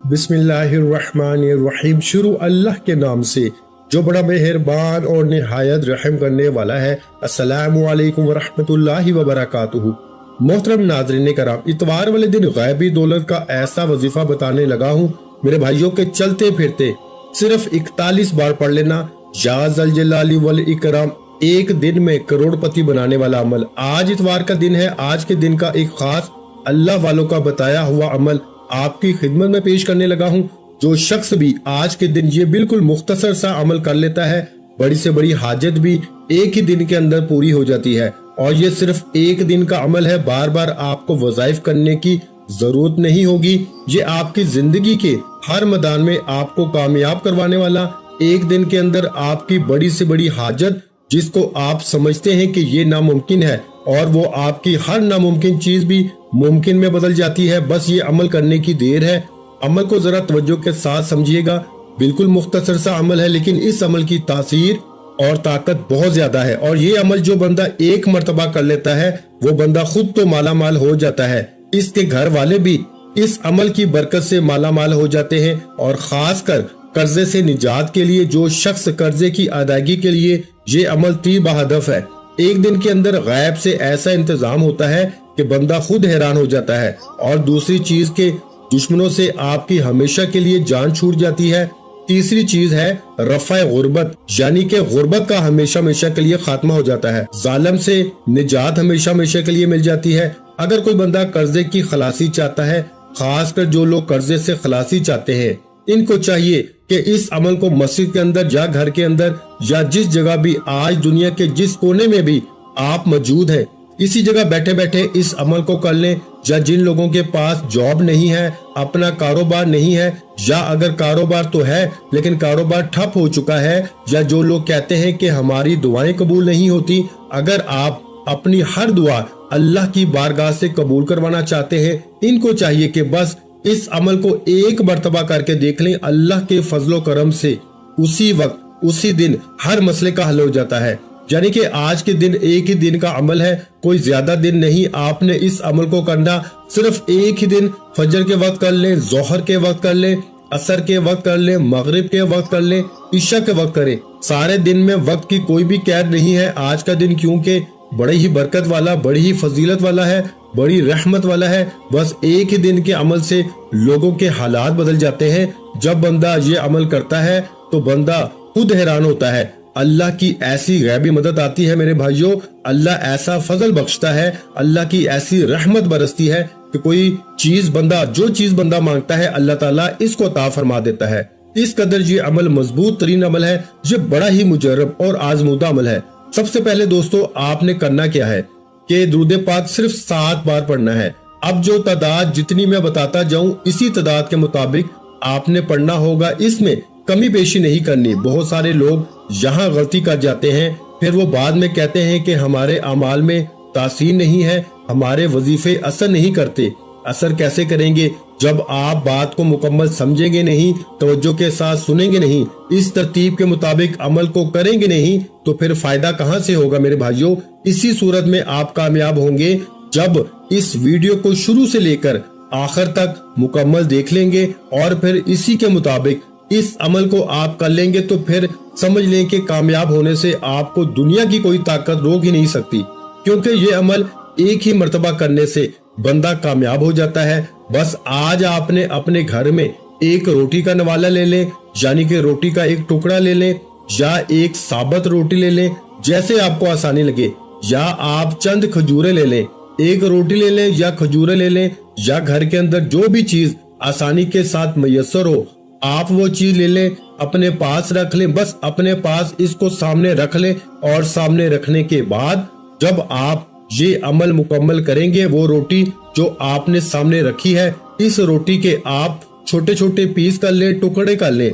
बिस्मिल्लाहिर्रहमानिर्रहीम। शुरू अल्लाह के नाम से जो बड़ा मेहरबान और निहायत रहम करने वाला है। अस्सलामु अलैकुम वरहमतुल्लाहि वबरकातुहू। मोहतरम नाज़रीन कराम, इतवार वाले दिन गैबी दौलत का ऐसा वजीफा बताने लगा हूँ मेरे भाइयों के चलते फिरते सिर्फ 41 बार पढ़ लेना या ज़ल जलाली वल इकराम, एक दिन में करोड़पति बनाने वाला अमल। आज इतवार का दिन है। आज के दिन का एक खास अल्लाह वालों का बताया हुआ अमल आपकी खिदमत में पेश करने लगा हूँ। जो शख्स भी आज के दिन ये बिल्कुल मुख्तसर सा अमल कर लेता है, बड़ी से बड़ी हाजत भी एक ही दिन के अंदर पूरी हो जाती है। और ये सिर्फ एक दिन का अमल है, बार बार आपको वज़ाइफ करने की जरूरत नहीं होगी। ये आपकी जिंदगी के हर मैदान में आपको कामयाब करवाने वाला, एक दिन के अंदर आपकी बड़ी से बड़ी हाजत जिसको आप समझते हैं कि ये नामुमकिन है, और वो आपकी हर नामुमकिन चीज भी मुमकिन में बदल जाती है। बस ये अमल करने की देर है। अमल को जरा तवज्जो के साथ समझिएगा। बिल्कुल मुख्तसर सा अमल है, लेकिन इस अमल की तासीर और ताकत बहुत ज्यादा है। और ये अमल जो बंदा एक मर्तबा कर लेता है वो बंदा खुद तो माला माल हो जाता है, इसके घर वाले भी इस अमल की बरकत से माला माल हो जाते हैं। और खासकर कर्जे से निजात के लिए जो शख्स कर्जे की अदायगी के लिए ये अमल तीबा हदफ है, एक दिन के अंदर गैब से ऐसा इंतजाम होता है कि बंदा खुद हैरान हो जाता है। और दूसरी चीज के दुश्मनों से आपकी हमेशा के लिए जान छूट जाती है। तीसरी चीज है रफ़ा गुर्बत, यानी कि गुर्बत का हमेशा हमेशा के लिए खात्मा हो जाता है। जालिम से निजात हमेशा हमेशा के लिए मिल जाती है। अगर कोई बंदा कर्जे की खलासी चाहता है, खासकर जो लोग कर्जे से खलासी चाहते हैं, इनको चाहिए कि इस अमल को मस्जिद के अंदर या घर के अंदर या जिस जगह भी आज दुनिया के जिस कोने में भी आप मौजूद हैं, इसी जगह बैठे बैठे इस अमल को कर लें। या जिन लोगों के पास जॉब नहीं है, अपना कारोबार नहीं है, या अगर कारोबार तो है लेकिन कारोबार ठप हो चुका है, या जो लोग कहते हैं कि हमारी दुआएं कबूल नहीं होती, अगर आप अपनी हर दुआ अल्लाह की बारगाह से कबूल करवाना चाहते हैं, इनको चाहिए कि बस इस अमल को एक मर्तबा करके देख लें। अल्लाह के फजलो करम से उसी वक्त उसी दिन हर मसले का हल हो जाता है। यानी कि आज के दिन एक ही दिन का अमल है, कोई ज्यादा दिन नहीं। आपने इस अमल को करना सिर्फ एक ही दिन, फजर के वक्त कर लें, जोहर के वक्त कर लें, असर के वक्त कर लें, मगरिब के वक्त कर लें, ईशा के वक्त करें। सारे दिन में वक्त की कोई भी कैद नहीं है आज का दिन, क्योंकि बड़ी ही बरकत वाला, बड़ी ही फजीलत वाला है, बड़ी रहमत वाला है। बस एक ही दिन के अमल से लोगों के हालात बदल जाते हैं। जब बंदा ये अमल करता है तो बंदा खुद हैरान होता है। अल्लाह की ऐसी गैबी मदद आती है मेरे भाइयों, अल्लाह ऐसा फजल बख्शता है, अल्लाह की ऐसी रहमत बरसती है कि कोई चीज बंदा, जो चीज बंदा मांगता है, अल्लाह ताला इसको अता फरमा देता है। इस कदर ये अमल मजबूत तरीन अमल है, ये बड़ा ही मुजर्रब और आजमूदा अमल है। सबसे पहले दोस्तों आपने करना क्या है कि दुरूद पाक सिर्फ 7 बार पढ़ना है। अब जो तादाद जितनी मैं बताता जाऊं, इसी तादाद के मुताबिक आपने पढ़ना होगा, इसमें कमी पेशी नहीं करनी। बहुत सारे लोग यहाँ गलती कर जाते हैं, फिर वो बाद में कहते हैं कि हमारे अमाल में तासीर नहीं है, हमारे वजीफे असर नहीं करते। असर कैसे करेंगे जब आप बात को मुकम्मल समझेंगे नहीं, तवज्जो के साथ सुनेंगे नहीं, इस तरतीब के मुताबिक अमल को करेंगे नहीं, तो फिर फायदा कहाँ से होगा मेरे भाइयों। इसी सूरत में आप कामयाब होंगे जब इस वीडियो को शुरू से लेकर आखिर तक मुकम्मल देख लेंगे और फिर इसी के मुताबिक इस अमल को आप कर लेंगे, तो फिर समझ लें कि कामयाब होने से आपको दुनिया की कोई ताकत रोक ही नहीं सकती, क्योंकि ये अमल एक ही मर्तबा करने से बंदा कामयाब हो जाता है। बस आज आपने अपने घर में एक रोटी का नवाला ले लें, यानी कि रोटी का एक टुकड़ा ले लें, या एक साबुत रोटी ले लें, जैसे आपको आसानी लगे, या आप चंद खजूरें ले लें, एक रोटी ले लें या खजूरें ले लें, या घर के अंदर जो भी चीज आसानी के साथ मयसर हो आप वो चीज ले लें, अपने पास रख लें। बस अपने पास इसको सामने रख लें, और सामने रखने के बाद जब आप ये अमल मुकम्मल करेंगे, वो रोटी जो आपने सामने रखी है, इस रोटी के आप छोटे छोटे पीस कर लें, टुकड़े कर लें।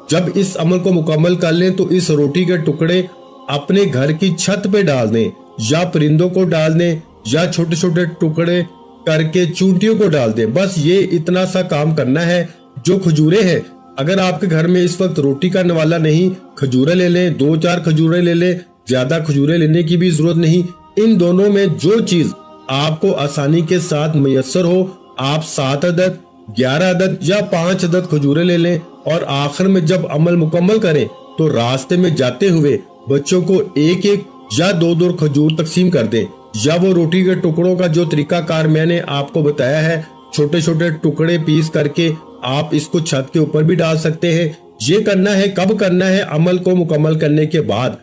जब इस अमल को मुकम्मल कर लें तो इस रोटी के टुकड़े अपने घर की छत पे डाल दें, या परिंदों को डाल दें, या छोटे छोटे टुकड़े करके चूंटियों को डाल दें। बस ये इतना सा काम करना है। जो खजूरें हैं, अगर आपके घर में इस वक्त रोटी का नवाला नहीं, खजूरें ले लें, 2-4 खजूरें ले लें, ज्यादा खजूरें लेने की भी जरूरत नहीं। इन दोनों में जो चीज आपको आसानी के साथ मयसर हो, आप 7 अदद 11 अदद या 5 अदद खजूरें ले लें और आखिर में जब अमल मुकम्मल करें तो रास्ते में जाते हुए बच्चों को एक एक या दो दो खजूर तकसीम कर दें। या वो रोटी के टुकड़ों का जो तरीकाकार मैंने आपको बताया है, छोटे छोटे टुकड़े पीस करके आप इसको छत के ऊपर भी डाल सकते हैं। ये करना है कब करना है? अमल को मुकम्मल करने के बाद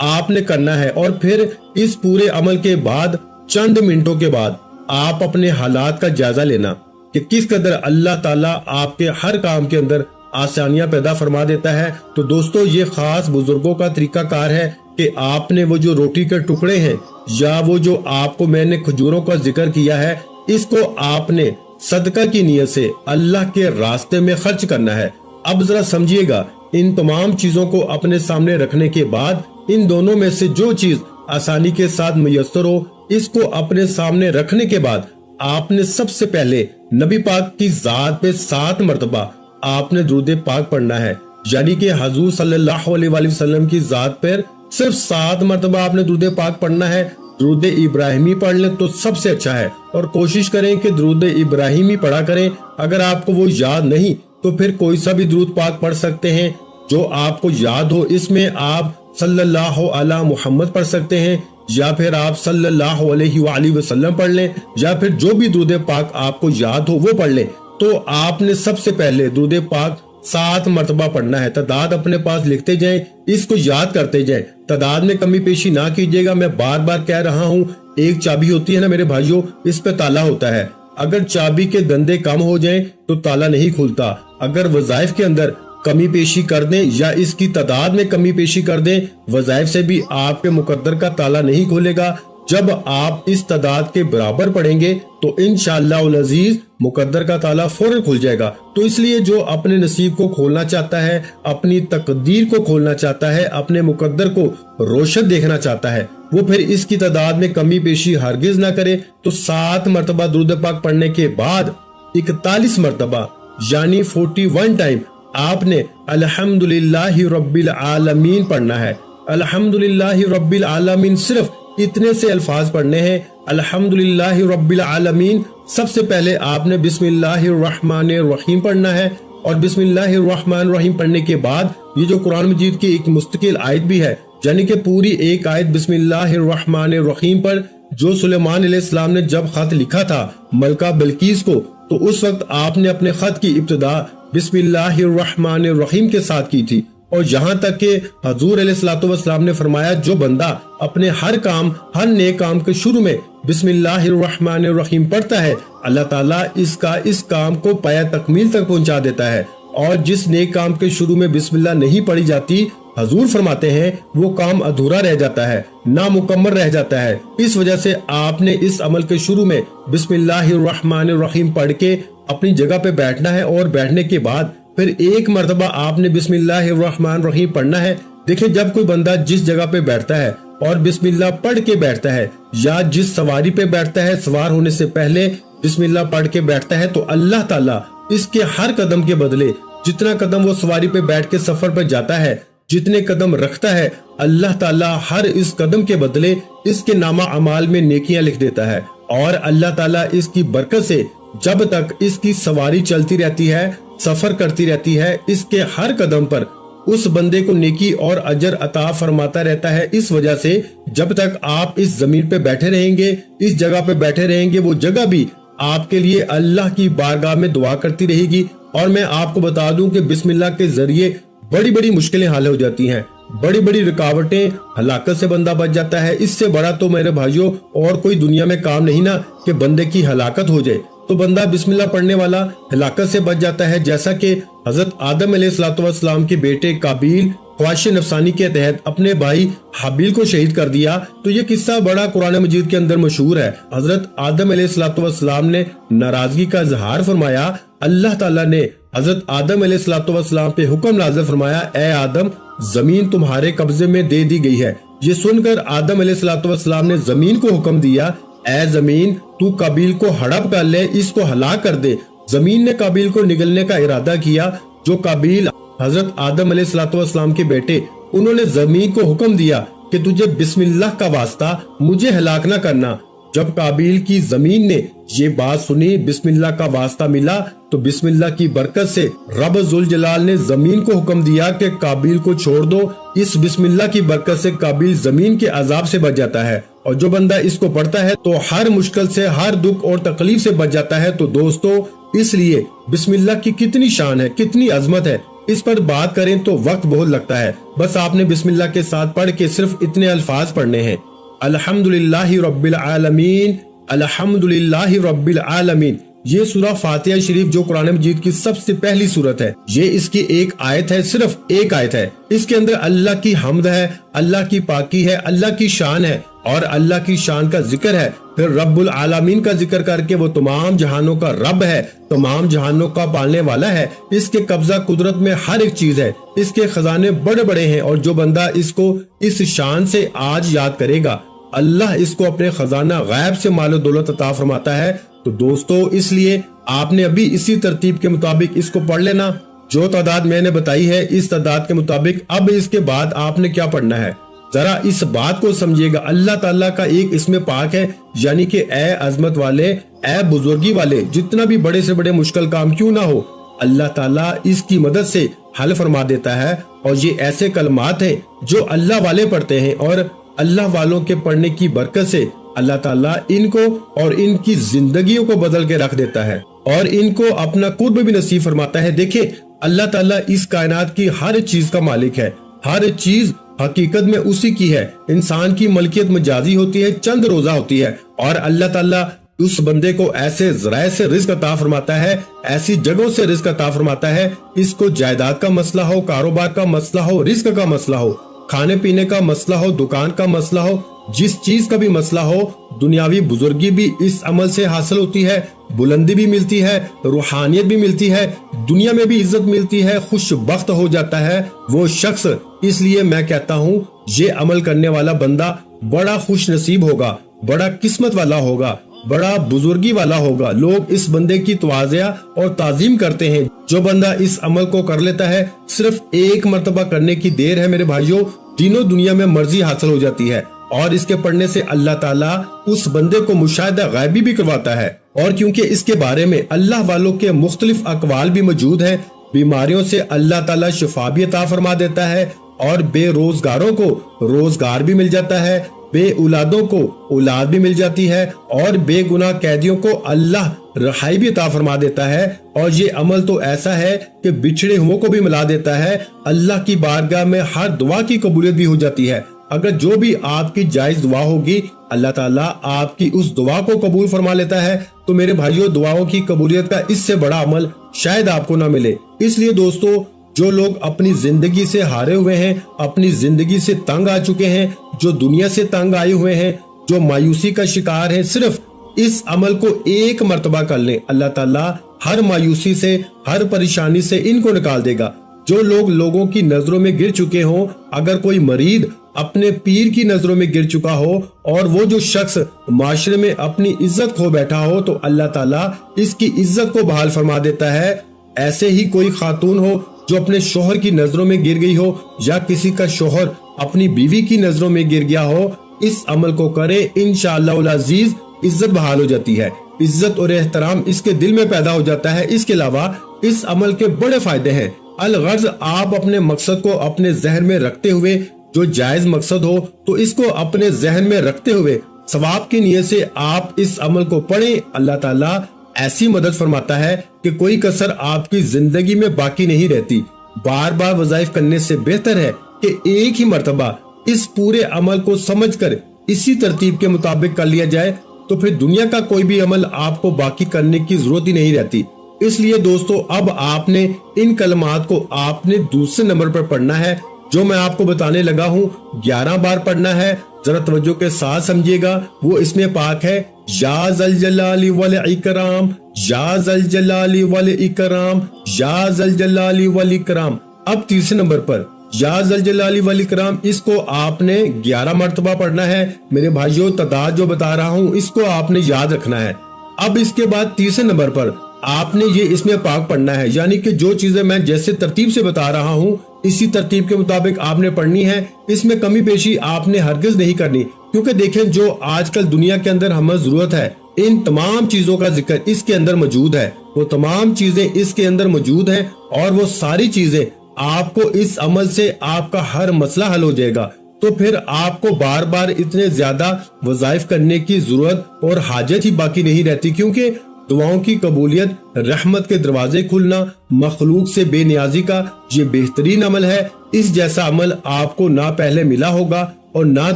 आपने करना है। और फिर इस पूरे अमल के बाद चंद मिनटों के बाद आप अपने हालात का जायजा लेना कि किस कदर अल्लाह ताला आपके हर काम के अंदर आसानियां पैदा फरमा देता है। तो दोस्तों, ये खास बुजुर्गों का तरीकाकार है कि आपने वो जो रोटी के टुकड़े हैं या वो जो आपको मैंने खजूरों का जिक्र किया है, इसको आपने सदका की नीयत से अल्लाह के रास्ते में खर्च करना है। अब जरा समझिएगा, इन तमाम चीजों को अपने सामने रखने के बाद इन दोनों में से जो चीज आसानी के साथ मुयस्सर हो, इसको अपने सामने रखने के बाद आपने सबसे पहले नबी पाक की जात पे 7 मरतबा आपने दुरूद पाक पढ़ना है। यानी कि हुजूर सल्लल्लाहु अलैहि वसल्लम की जात पर सिर्फ 7 मरतबा आपने दुरूद पाक पढ़ना है। दुरूद इब्राहिमी पढ़ लें तो सबसे अच्छा है, और कोशिश करें कि दुरूद इब्राहिमी पढ़ा करें। अगर आपको वो याद नहीं तो फिर कोई सा भी दुरूद पाक पढ़ सकते हैं जो आपको याद हो। इसमें आप सल्लल्लाहु अला मुहम्मद पढ़ सकते हैं, या फिर आप सल्लल्लाहु अलैहि वसल्लम पढ़ लें, या फिर जो भी दुरूद पाक आपको याद हो वो पढ़ लें। तो आपने सबसे पहले दुरूद पाक 7 मरतबा पढ़ना है। तादाद अपने पास लिखते जाएं, इसको याद करते जाएं, तादाद में कमी पेशी ना कीजिएगा। मैं बार बार कह रहा हूँ, एक चाबी होती है ना मेरे भाइयों, इस पे ताला होता है। अगर चाबी के दंदे कम हो जाएं तो ताला नहीं खुलता। अगर वज़ाइफ के अंदर कमी पेशी कर दें या इसकी तादाद में कमी पेशी कर दें, वज़ाइफ से भी आपके मुकद्दर का ताला नहीं खुलेगा। जब आप इस तादाद के बराबर पढ़ेंगे तो इंशाअल्लाह अज़ीज मुकद्दर का ताला फौरन खुल जाएगा। तो इसलिए जो अपने नसीब को खोलना चाहता है, अपनी तकदीर को खोलना चाहता है, अपने मुकद्दर को रोशन देखना चाहता है, वो फिर इसकी तादाद में कमी पेशी हरगिज ना करे। तो 7 मरतबा दुरूद पाक पढ़ने के बाद 41 मरतबा यानी 41 टाइम आपने अल्हम्दुलिल्लाहि रब्बिल आलमीन पढ़ना है। अल्हम्दुलिल्लाहि रब्बिल आलमीन सिर्फ इतने से अल्फाज पढ़ने हैं। अल्हम्दुलिल्लाहि रब्बिल आलमीन, सबसे पहले आपने बिस्मिल्लाहिर्रहमानिर्रहीम पढ़ना है, और बिस्मिल्लाहिर्रहमानिर्रहीम पढ़ने के बाद ये जो कुरान मजीद की एक मुस्तकिल आयत भी है, यानी कि पूरी एक आयत बिस्मिल्लाहिर्रहमानिर्रहीम पर, जो सुलेमान अलैहिस्सलाम ने जब खत लिखा था मलका बिल्कीस को, तो उस वक्त आपने अपने खत की इब्तिदा बिस्मिल्लाहिर्रहमानिर्रहीम के साथ की थी। और यहाँ तक कि हजूर अलैहिस्सलाम ने फरमाया, जो बंदा अपने हर काम, हर नेक काम के शुरू में बिस्मिल्लाहिर्रहमानिर्रहीम पढ़ता है, अल्लाह ताला इसका इस काम को पाया तकमील तक पहुंचा देता है। और जिस नेक काम के शुरू में बिस्मिल्लाह नहीं पढ़ी जाती, हजूर फरमाते हैं वो काम अधूरा रह जाता है, नामुकम्मल रह जाता है। इस वजह से आपने इस अमल के शुरू में बिस्मिल्लाहिर्रहमानिर्रहीम पढ़ के अपनी जगह पे बैठना है, और बैठने के बाद फिर 1 मरतबा आपने बिस्मिल्लाहिर्रहमानिर्रहीम पढ़ना है। देखिए, जब कोई बंदा जिस जगह पे बैठता है और बिस्मिल्लाह पढ़ के बैठता है, या जिस सवारी पे बैठता है सवार होने से पहले बिस्मिल्लाह पढ़ के बैठता है, तो अल्लाह ताला इसके हर कदम के बदले, जितना कदम वो सवारी पे बैठ के सफर पर जाता है, जितने कदम रखता है, अल्लाह ताला हर इस कदम के बदले इसके नामा अमाल में नेकियां लिख देता है। और अल्लाह ताला इसकी बरकत से जब तक इसकी सवारी चलती रहती है, सफर करती रहती है, इसके हर कदम पर उस बंदे को नेकी और अजर अता फरमाता रहता है। इस वजह से जब तक आप इस जमीन पे बैठे रहेंगे, इस जगह पे बैठे रहेंगे, वो जगह भी आपके लिए अल्लाह की बारगाह में दुआ करती रहेगी। और मैं आपको बता दूं कि बिस्मिल्लाह के जरिए बड़ी बड़ी मुश्किलें हल हो जाती हैं, बड़ी बड़ी रुकावटें, हलाकत से बंदा बच जाता है। इससे बड़ा तो मेरे भाइयों और कोई दुनिया में काम नहीं ना कि बंदे की हलाकत हो जाए। तो बंदा बिस्मिल्लाह पढ़ने वाला हलाकत से बच जाता है। जैसा कि हजरत आदम अलैहिस्सलाम के बेटे काबिल ख्वाहिश नफसानी के तहत अपने भाई हाबिल को शहीद कर दिया, तो ये किस्सा बड़ा कुरान मजीद के अंदर मशहूर है। हजरत आदम अलैहिस्सलाम ने नाराजगी का इजहार फरमाया। अल्लाह ताला ने हजरत आदम अलैहिस्सलाम पे हुक्म नाज़िल फरमाया, ए आदम, जमीन तुम्हारे कब्जे में दे दी गई है। ये सुनकर आदम अलैहिस्सलाम ने जमीन को हुक्म दिया, ए जमीन, तू काबिल को हड़प कर ले, इसको हलाक कर दे। जमीन ने काबिल को निगलने का इरादा किया। जो काबिल हजरत आदम अलैहिस्सलाम के बेटे, उन्होंने जमीन को हुक्म दिया कि तुझे बिस्मिल्लाह का वास्ता मुझे हलाक न करना। जब काबिल की जमीन ने ये बात सुनी, बिस्मिल्लाह का वास्ता मिला, तो बिस्मिल्लाह की बरकत से रब जुल जलाल ने जमीन को हुक्म दिया कि काबिल को छोड़ दो। इस बिस्मिल्लाह की बरकत से काबिल जमीन के अजाब से बच जाता है, और जो बंदा इसको पढ़ता है तो हर मुश्किल से, हर दुख और तकलीफ से बच जाता है। तो दोस्तों, इसलिए बिस्मिल्लाह की कितनी शान है, कितनी अजमत है, इस पर बात करें तो वक्त बहुत लगता है। बस आपने बिस्मिल्लाह के साथ पढ़ के सिर्फ इतने अल्फाज पढ़ने हैं, अल्हम्दुलिल्लाहि रब्बिल आलमीन, अल्हम्दुलिल्लाहि रब्बिल आलमीन। ये सूरह फातिहा शरीफ जो कुरान मजीद की सबसे पहली सूरत है, ये इसकी एक आयत है, सिर्फ एक आयत है। इसके अंदर अल्लाह की हम्द है, अल्लाह की पाकी है, अल्लाह की शान है, और अल्लाह की शान का जिक्र है। फिर रब्बुल आलमीन का जिक्र करके वो तमाम जहानों का रब है, तमाम जहानों का पालने वाला है। इसके कब्जा कुदरत में हर एक चीज है, इसके खजाने बड़े बड़े हैं, और जो बंदा इसको इस शान से आज याद करेगा, अल्लाह इसको अपने खजाना गैब से मालो दौलत अता फरमाता है। तो दोस्तों, इसलिए आपने अभी इसी तरतीब के मुताबिक इसको पढ़ लेना। जो तादाद मैंने बताई है, इस तादाद के मुताबिक अब इसके बाद आपने क्या पढ़ना है, जरा इस बात को समझिएगा। अल्लाह ताला का एक इसमें पाक है, यानी कि ए अजमत वाले, ए बुजुर्गी वाले, जितना भी बड़े से बड़े मुश्किल काम क्यों ना हो, अल्लाह ताला इसकी मदद से हल फरमा देता है। और ये ऐसे कलमात हैं जो अल्लाह वाले पढ़ते हैं, और अल्लाह वालों के पढ़ने की बरकत से अल्लाह ताला इनको और इनकी जिंदगियों को बदल के रख देता है, और इनको अपना कुर्ब भी नसीब फरमाता है। देखिए, अल्लाह ताला इस कायनात की हर चीज का मालिक है, हर चीज हकीकत में उसी की है। इंसान की मलकियत मजाजी होती है, चंद रोजा होती है, और अल्लाह ताला उस बंदे को ऐसे जराए से रिस्क अता फरमाता है, ऐसी जगहों से रिस्क अता फरमाता है। इसको जायदाद का मसला हो, कारोबार का मसला हो, रिस्क का मसला हो, खाने पीने का मसला हो, दुकान का मसला हो, जिस चीज का भी मसला हो, दुनियावी बुजुर्गी भी इस अमल से हासिल होती है, बुलंदी भी मिलती है, रूहानियत भी मिलती है, दुनिया में भी इज्जत मिलती है, खुशबख्त हो जाता है वो शख्स। इसलिए मैं कहता हूँ, ये अमल करने वाला बंदा बड़ा खुश नसीब होगा, बड़ा किस्मत वाला होगा, बड़ा बुजुर्गी वाला होगा। लोग इस बंदे की तवाज़िया और ताजीम करते हैं। जो बंदा इस अमल को कर लेता है, सिर्फ एक मर्तबा करने की देर है मेरे भाइयों, तीनों दुनिया में मर्जी हासिल हो जाती है। और इसके पढ़ने से अल्लाह ताला उस बंदे को मुशाहिदा गैबी भी करवाता है। और क्योंकि इसके बारे में अल्लाह वालों के मुख्तलिफ अकवाल भी मौजूद हैं, बीमारियों से अल्लाह ताला शिफा भी अता फरमा देता है, और बेरोजगारों को रोजगार भी मिल जाता है, बे औलादों को औलाद भी मिल जाती है, और बेगुनाह कैदियों को अल्लाह रहाई भी अता फरमा देता है। और ये अमल तो ऐसा है कि बिछड़े हुओं को भी मिला देता है। अल्लाह की बारगाह में हर दुआ की कबूलियत भी हो जाती है। अगर जो भी आपकी जायज दुआ होगी, अल्लाह ताला आपकी उस दुआ को कबूल फरमा लेता है। तो मेरे भाइयों, दुआओं की कबूलियत का इससे बड़ा अमल शायद आपको ना मिले। इसलिए दोस्तों, जो लोग अपनी जिंदगी से हारे हुए हैं, अपनी जिंदगी से तंग आ चुके हैं, जो दुनिया से तंग आए हुए हैं, जो मायूसी का शिकार हैं, सिर्फ इस अमल को एक मर्तबा कर लें, अल्लाह ताला हर मायूसी से, हर परेशानी से इनको निकाल देगा। जो लोग लोगों की नजरों में गिर चुके हों, अगर कोई मरीद अपने पीर की नजरों में गिर चुका हो, और वो जो शख्स माशरे में अपनी इज्जत खो बैठा हो, तो अल्लाह ताला इसकी इज्जत को बहाल फरमा देता है। ऐसे ही कोई खातून हो जो अपने शोहर की नजरों में गिर गई हो, या किसी का शोहर अपनी बीवी की नजरों में गिर गया हो, इस अमल को करे, इंशाअल्लाह अजीज इज्जत बहाल हो जाती है, इज्जत और एहतराम इसके दिल में पैदा हो जाता है। इसके अलावा इस अमल के बड़े फायदे हैं। अलगर्ज आप अपने मकसद को अपने जहन में रखते हुए, जो जायज मकसद हो तो इसको अपने जहन में रखते हुए सवाब की नीयत से आप इस अमल को पढ़ें। अल्लाह ताला ऐसी मदद फरमाता है कि कोई कसर आपकी जिंदगी में बाकी नहीं रहती। बार बार वज़ाइफ करने से बेहतर है कि एक ही मर्तबा इस पूरे अमल को समझकर इसी तरतीब के मुताबिक कर लिया जाए, तो फिर दुनिया का कोई भी अमल आपको बाकी करने की जरूरत ही नहीं रहती। इसलिए दोस्तों, अब आपने इन कलमात को आपने दूसरे नंबर पर पढ़ना है, जो मैं आपको बताने लगा हूँ 11 बार पढ़ना है। जरा तवज्जो के साथ समझिएगा। वो इसमें पाक है, या ज़ल जलाली वल इकराम, या ज़ल जलाली वल इकराम, या ज़ल जलाली वल इकराम। अब तीसरे नंबर पर या ज़ल जलाली वल इकराम, इसको आपने 11 मर्तबा पढ़ना है। मेरे भाइयों, तादाद जो बता रहा हूँ इसको आपने याद रखना है। अब इसके बाद तीसरे नंबर पर आपने ये इसमें पाक पढ़ना है, यानी कि जो चीजें मैं जैसे तरतीब से बता रहा हूँ इसी तरतीब के मुताबिक आपने पढ़नी है। इसमें कमी पेशी आपने हरगिज नहीं करनी। کیونکہ دیکھیں جو آج کل دنیا کے اندر ہمیں ضرورت ہے ان تمام چیزوں کا ذکر اس کے اندر موجود ہے، وہ تمام چیزیں اس کے اندر موجود ہیں، اور وہ ساری چیزیں آپ کو اس عمل سے آپ کا ہر مسئلہ حل ہو جائے گا۔ تو پھر آپ کو بار بار اتنے زیادہ وظائف کرنے کی ضرورت اور حاجت ہی باقی نہیں رہتی، کیونکہ دعاؤں کی قبولیت، رحمت کے دروازے کھلنا، مخلوق سے بے نیازی کا یہ بہترین عمل ہے۔ اس جیسا عمل آپ کو نہ پہلے ملا ہوگا اور نہ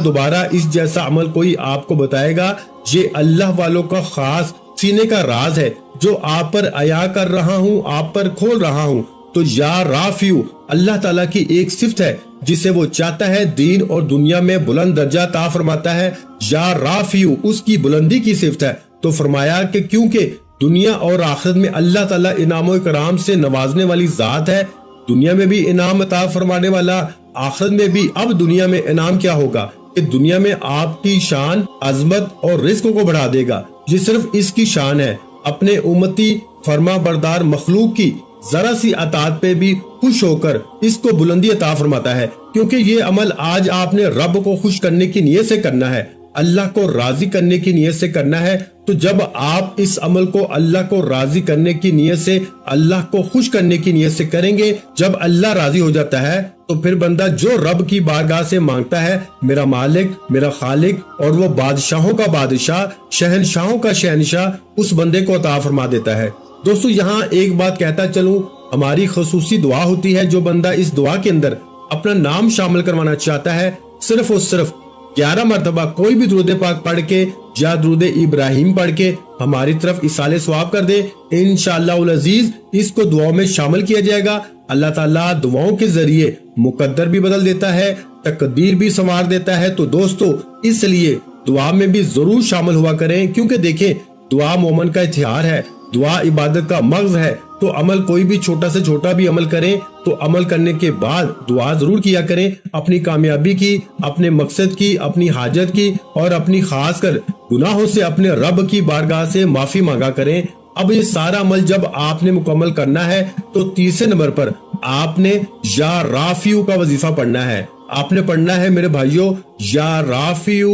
دوبارہ اس جیسا عمل کوئی آپ کو بتائے گا۔ یہ اللہ والوں کا خاص سینے کا راز ہے جو آپ پر عطا کر رہا ہوں، آپ پر کھول رہا ہوں۔ تو یا رافیو اللہ تعالیٰ کی ایک صفت ہے جسے وہ چاہتا ہے دین اور دنیا میں بلند درجہ عطا فرماتا ہے۔ یا رافیو اس کی بلندی کی صفت ہے۔ تو فرمایا کہ کیونکہ دنیا اور آخرت میں اللہ تعالیٰ انعام و اکرام سے نوازنے والی ذات ہے، دنیا میں بھی انعام عطا فرمانے والا، آخرت میں بھی۔ اب دنیا میں انعام کیا ہوگا کہ دنیا میں آپ کی شان، عظمت اور رزق کو بڑھا دے گا۔ یہ صرف اس کی شان ہے، اپنے امتی فرما بردار مخلوق کی ذرا سی اطاعت پہ بھی خوش ہو کر اس کو بلندی عطا فرماتا ہے، کیونکہ یہ عمل آج آپ نے رب کو خوش کرنے کی نیت سے کرنا ہے، اللہ کو راضی کرنے کی نیت سے کرنا ہے۔ تو جب آپ اس عمل کو اللہ کو راضی کرنے کی نیت سے، اللہ کو خوش کرنے کی نیت سے کریں گے، جب اللہ راضی ہو جاتا ہے تو پھر بندہ جو رب کی بارگاہ سے مانگتا ہے، میرا مالک، میرا خالق، اور وہ بادشاہوں کا بادشاہ، شہنشاہوں کا شہنشاہ، اس بندے کو عطا فرما دیتا ہے۔ دوستو یہاں ایک بات کہتا چلوں، ہماری خصوصی دعا ہوتی ہے، جو بندہ اس دعا کے اندر اپنا نام شامل کروانا چاہتا ہے، صرف اور صرف 11 مرتبہ کوئی بھی درود پاک پڑھ کے یا درود ابراہیم پڑھ کے ہماری طرف ایصال ثواب کر دے، انشاءاللہ العزیز اس کو دعاؤں میں شامل کیا جائے گا۔ اللہ تعالیٰ دعاؤں کے ذریعے مقدر بھی بدل دیتا ہے، تقدیر بھی سنوار دیتا ہے۔ تو دوستو اس لیے دعا میں بھی ضرور شامل ہوا کریں، کیونکہ دیکھیں دعا مومن کا ہتھیار ہے، دعا عبادت کا مغز ہے۔ تو عمل کوئی بھی چھوٹا سے چھوٹا بھی عمل کریں تو عمل کرنے کے بعد دعا ضرور کیا کریں، اپنی کامیابی کی، اپنے مقصد کی، اپنی حاجت کی، اور اپنی خاص کر گناہوں سے اپنے رب کی بارگاہ سے معافی مانگا کریں۔ اب یہ سارا عمل جب آپ نے مکمل کرنا ہے تو تیسرے نمبر پر آپ نے یا رافیو کا وظیفہ پڑھنا ہے۔ آپ نے پڑھنا ہے میرے بھائیوں، یا رافیو،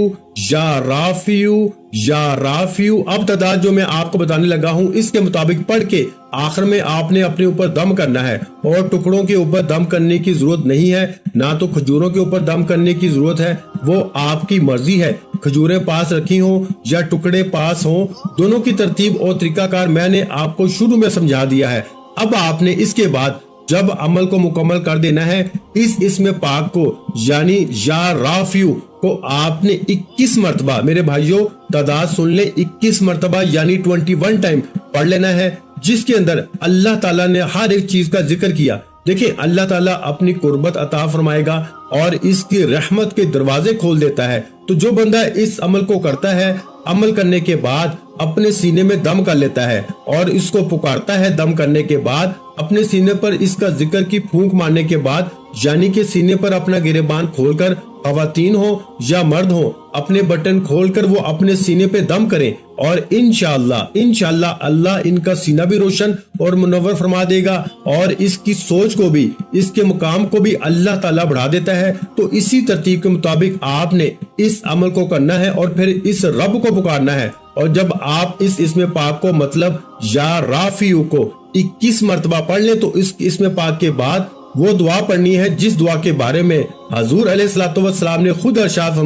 یا رافیو، یا رافیو۔ اب تعداد جو میں آپ کو بتانے لگا ہوں اس کے مطابق پڑھ کے آخر میں آپ نے اپنے اوپر دم کرنا ہے، اور ٹکڑوں کے اوپر دم کرنے کی ضرورت نہیں ہے، نہ تو کھجوروں کے اوپر دم کرنے کی ضرورت ہے، وہ آپ کی مرضی ہے۔ کھجوریں پاس رکھی ہوں یا ٹکڑے پاس ہوں، دونوں کی ترتیب اور طریقہ کار میں نے آپ کو شروع میں سمجھا دیا ہے۔ اب آپ نے اس کے بعد جب عمل کو مکمل کر دینا ہے، اس اسم پاک کو یعنی یا رافیو کو آپ نے 21 مرتبہ، میرے بھائیوں تعداد سن لیں، 21 مرتبہ یعنی 21 ٹائم پڑھ لینا ہے، جس کے اندر اللہ تعالیٰ نے ہر ایک چیز کا ذکر کیا۔ دیکھیں اللہ تعالیٰ اپنی قربت عطا فرمائے گا اور اس کی رحمت کے دروازے کھول دیتا ہے۔ تو جو بندہ اس عمل کو کرتا ہے، عمل کرنے کے بعد اپنے سینے میں دم کر لیتا ہے اور اس کو پکارتا ہے، دم کرنے کے بعد اپنے سینے پر اس کا ذکر کی پھونک مارنے کے بعد، یعنی کہ سینے پر اپنا گریبان کھول کر، خواتین ہو یا مرد ہو، اپنے بٹن کھول کر وہ اپنے سینے پہ دم کریں، اور انشاءاللہ اللہ ان کا سینہ بھی روشن اور منور فرما دے گا، اور اس کی سوچ کو بھی، اس کے مقام کو بھی اللہ تعالیٰ بڑھا دیتا ہے۔ تو اسی ترتیب کے مطابق آپ نے اس عمل کو کرنا ہے اور پھر اس رب کو پکارنا ہے۔ اور جب آپ اس اسم پاک کو مطلب یا رافیو کو 21 مرتبہ پڑھ لیں تو اس اسم پاک کے بعد وہ دعا پڑھنی ہے جس دعا کے بارے میں حضور علیہ الصلوۃ والسلام نے خود ارشاد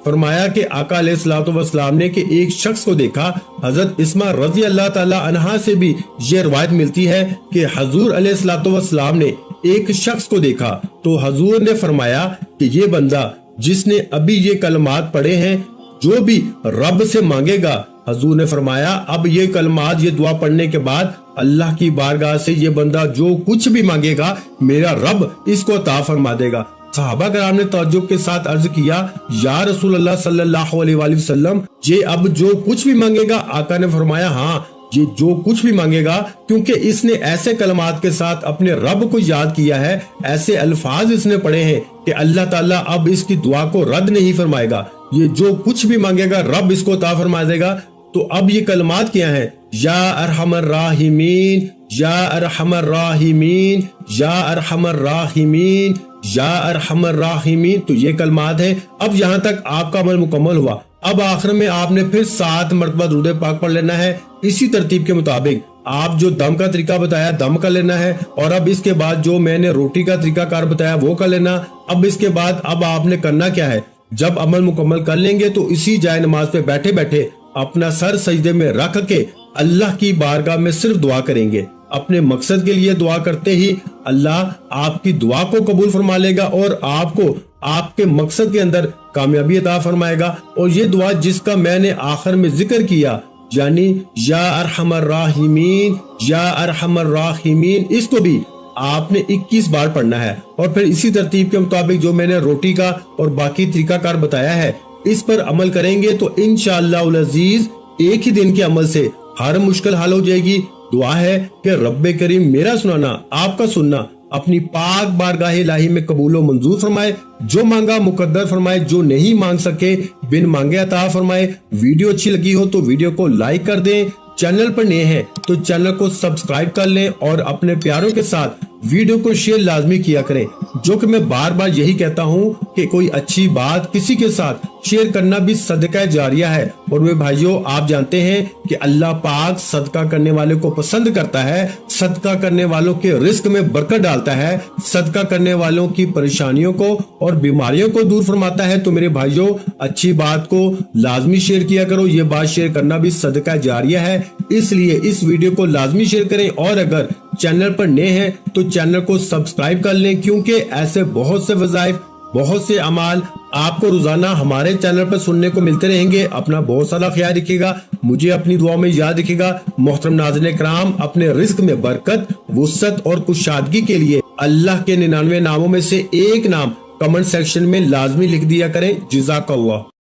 فرمایا کہ آقا علیہ الصلوۃ والسلام نے کہ ایک شخص کو دیکھا۔ حضرت اسماء رضی اللہ تعالی عنہا سے بھی یہ روایت ملتی ہے کہ حضور علیہ الصلوۃ والسلام نے ایک شخص کو دیکھا تو حضور نے فرمایا کہ یہ بندہ جس نے ابھی یہ کلمات پڑھے ہیں جو بھی رب سے مانگے گا، حضور نے فرمایا اب یہ کلمات، یہ دعا پڑھنے کے بعد اللہ کی بارگاہ سے یہ بندہ جو کچھ بھی مانگے گا میرا رب اس کو عطا فرما دے گا۔ صحابہ کرام نے تعجب کے ساتھ عرض کیا، یا رسول اللہ صلی اللہ علیہ وآلہ وسلم، یہ اب جو کچھ بھی مانگے گا؟ آقا نے فرمایا ہاں، یہ جو کچھ بھی مانگے گا، کیونکہ اس نے ایسے کلمات کے ساتھ اپنے رب کو یاد کیا ہے، ایسے الفاظ اس نے پڑھے ہیں کہ اللہ تعالیٰ اب اس کی دعا کو رد نہیں فرمائے گا، یہ جو کچھ بھی مانگے گا رب اس کو عطا فرما دے گا۔ تو اب یہ کلمات کیا ہیں؟ یا ارحم الراحمین یا ارحم الراحمین، یا ارحم الراحمین، یا ارحم الراحمین۔ تو یہ کلمات ہیں۔ اب یہاں تک آپ کا عمل مکمل ہوا۔ اب آخر میں آپ نے پھر 7 مرتبہ درود پاک پڑھ لینا ہے۔ اسی ترتیب کے مطابق آپ جو دم کا طریقہ بتایا دم کر لینا ہے، اور اب اس کے بعد جو میں نے روٹی کا طریقہ کار بتایا وہ کر لینا۔ اب اس کے بعد اب آپ نے کرنا کیا ہے، جب عمل مکمل کر لیں گے تو اسی جائے نماز پہ بیٹھے بیٹھے اپنا سر سجدے میں رکھ کے اللہ کی بارگاہ میں صرف دعا کریں گے۔ اپنے مقصد کے لیے دعا کرتے ہی اللہ آپ کی دعا کو قبول فرما لے گا اور آپ کو آپ کے مقصد کے اندر کامیابی عطا فرمائے گا۔ اور یہ دعا جس کا میں نے آخر میں ذکر کیا، یعنی یا ارحم الراحمین، یا ارحم الراحمین، اس کو بھی آپ نے 21 بار پڑھنا ہے۔ اور پھر اسی ترتیب کے مطابق جو میں نے روٹی کا اور باقی طریقہ کار بتایا ہے اس پر عمل کریں گے تو انشاءاللہ العزیز ایک ہی دن کے عمل سے ہر مشکل حل ہو جائے گی۔ دعا ہے کہ رب کریم میرا سنانا، آپ کا سننا اپنی پاک بارگاہ الہی میں قبول و منظور فرمائے، جو مانگا مقدر فرمائے، جو نہیں مانگ سکے بن مانگے عطا فرمائے۔ ویڈیو اچھی لگی ہو تو ویڈیو کو لائک کر دیں، چینل پر نئے ہیں تو چینل کو سبسکرائب کر لیں، اور اپنے پیاروں کے ساتھ ویڈیو کو شیئر لازمی کیا کریں، جو کہ میں بار بار یہی کہتا ہوں کہ کوئی اچھی بات کسی کے ساتھ شیئر کرنا بھی صدقہ جاریہ ہے۔ اور وہ بھائیوں، آپ جانتے ہیں کہ اللہ پاک صدقہ کرنے والے کو پسند کرتا ہے، صدقہ کرنے والوں کے رزق میں برکت ڈالتا ہے، صدقہ کرنے والوں کی پریشانیوں کو اور بیماریوں کو دور فرماتا ہے۔ تو میرے بھائیوں، اچھی بات کو لازمی شیئر کیا کرو، یہ بات شیئر کرنا بھی صدقہ جاریہ ہے، اس لیے اس ویڈیو کو لازمی شیئر کریں، اور اگر چینل پر نئے ہیں تو چینل کو سبسکرائب کر لیں، کیونکہ ایسے بہت سے وظائف، بہت سے اعمال آپ کو روزانہ ہمارے چینل پر سننے کو ملتے رہیں گے۔ اپنا بہت سارا خیال رکھیے گا، مجھے اپنی دعاؤں میں یاد رکھیے گا۔ محترم ناظرین کرام، اپنے رزق میں برکت، وسعت اور کشادگی کے لیے اللہ کے 99 ناموں میں سے ایک نام کمنٹ سیکشن میں لازمی لکھ دیا کریں۔ جزاک اللہ۔